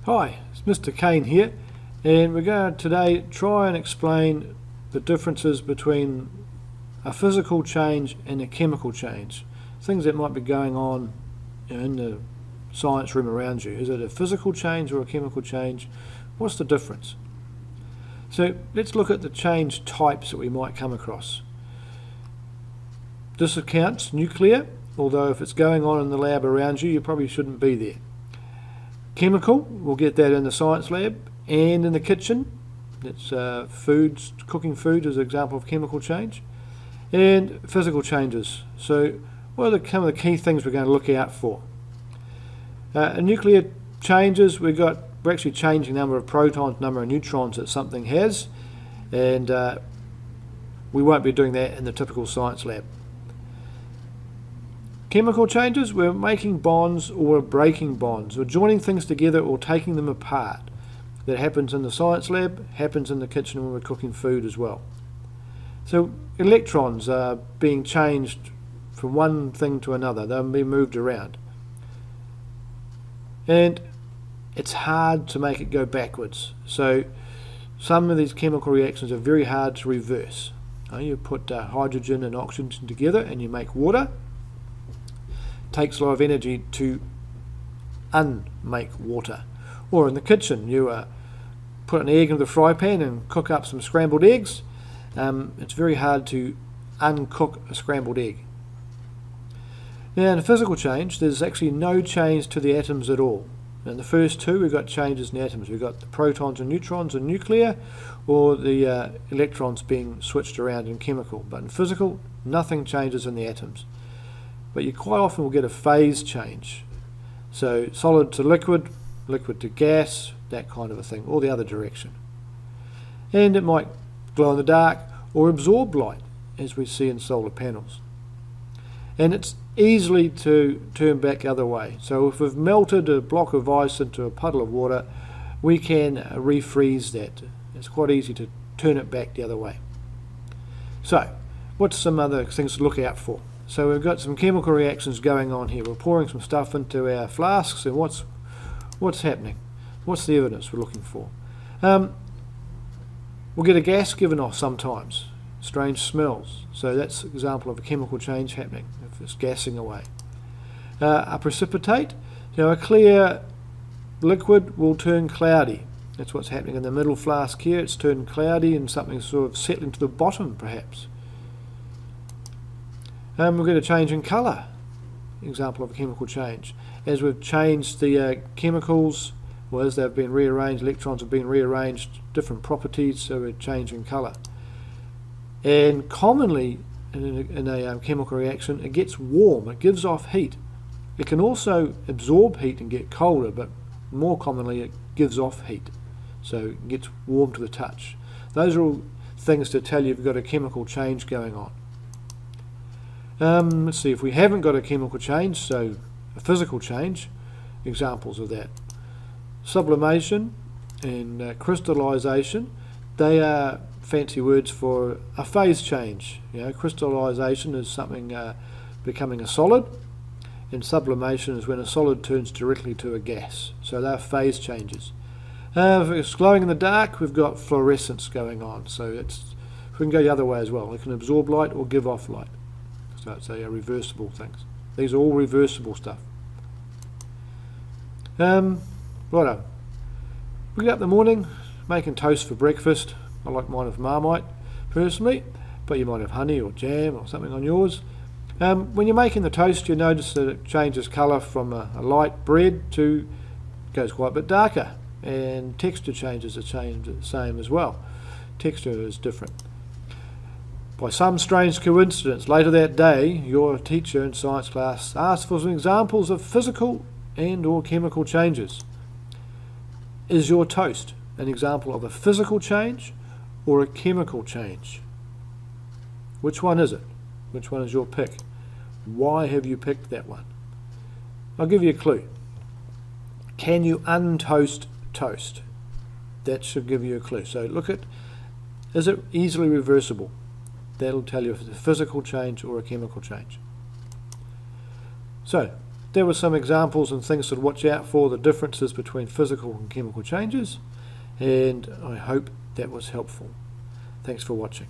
Hi, it's Mr. Kane here, and we're going to today try and explain the differences between a physical change and a chemical change. Things that might be going on in the science room around you. Is it a physical change or a chemical change? What's the difference? So let's look at the change types that we might come across. This accounts nuclear, although if it's going on in the lab around you, you probably shouldn't be there. Chemical, we'll get that in the science lab and in the kitchen. It's foods, cooking food is an example of chemical change. And physical changes. So what are some of the key things we're going to look out for? Nuclear changes, we're actually changing the number of protons, number of neutrons that something has, and we won't be doing that in the typical science lab. Chemical changes, we're making bonds or breaking bonds. We're joining things together or taking them apart. That happens in the science lab, happens in the kitchen when we're cooking food as well. So electrons are being changed from one thing to another. They're being moved around. And it's hard to make it go backwards. So some of these chemical reactions are very hard to reverse. You put hydrogen and oxygen together and you make water. Takes a lot of energy to unmake water. Or in the kitchen, you put an egg into the fry pan and cook up some scrambled eggs. It's very hard to uncook a scrambled egg. Now in a physical change, there's actually no change to the atoms at all. In the first two, we've got changes in the atoms. We've got the protons and neutrons in nuclear, or the electrons being switched around in chemical. But in physical, nothing changes in the atoms. But you quite often will get a phase change. So solid to liquid, liquid to gas, that kind of a thing, or the other direction. And it might glow in the dark or absorb light, as we see in solar panels. And it's easily to turn back the other way. So if we've melted a block of ice into a puddle of water, we can refreeze that. It's quite easy to turn it back the other way. So, what's some other things to look out for? So we've got some chemical reactions going on here. We're pouring some stuff into our flasks, and what's happening? What's the evidence we're looking for? We'll get a gas given off sometimes, strange smells. So that's an example of a chemical change happening, if it's gassing away. A precipitate, a clear liquid will turn cloudy. That's what's happening in the middle flask here. It's turned cloudy and something's sort of settling to the bottom, perhaps. We'll get a change in colour, example of a chemical change. As we've changed the chemicals, or as they've been rearranged, electrons have been rearranged, different properties, so we're changing colour. And commonly, in a chemical reaction, it gets warm, it gives off heat. It can also absorb heat and get colder, but more commonly it gives off heat, so it gets warm to the touch. Those are all things to tell you've got a chemical change going on. Let's see, if we haven't got a chemical change, so a physical change, examples of that. Sublimation and crystallization, they are fancy words for a phase change. Crystallization is something becoming a solid, and sublimation is when a solid turns directly to a gas. So they're phase changes. If it's glowing in the dark, we've got fluorescence going on. So we can go the other way as well. It can absorb light or give off light. So it's reversible things. These are all reversible stuff. Righto. We get up in the morning, making toast for breakfast. I like mine with Marmite, personally, but you might have honey or jam or something on yours. When you're making the toast, you notice that it changes colour from a light bread to, goes quite a bit darker, and texture changes the same as well. Texture is different. By some strange coincidence, later that day, your teacher in science class asked for some examples of physical and or chemical changes. Is your toast an example of a physical change or a chemical change? Which one is it? Which one is your pick? Why have you picked that one? I'll give you a clue. Can you untoast toast? That should give you a clue. So look at, is it easily reversible? That'll tell you if it's a physical change or a chemical change. So there were some examples and things to watch out for, the differences between physical and chemical changes, and I hope that was helpful. Thanks for watching.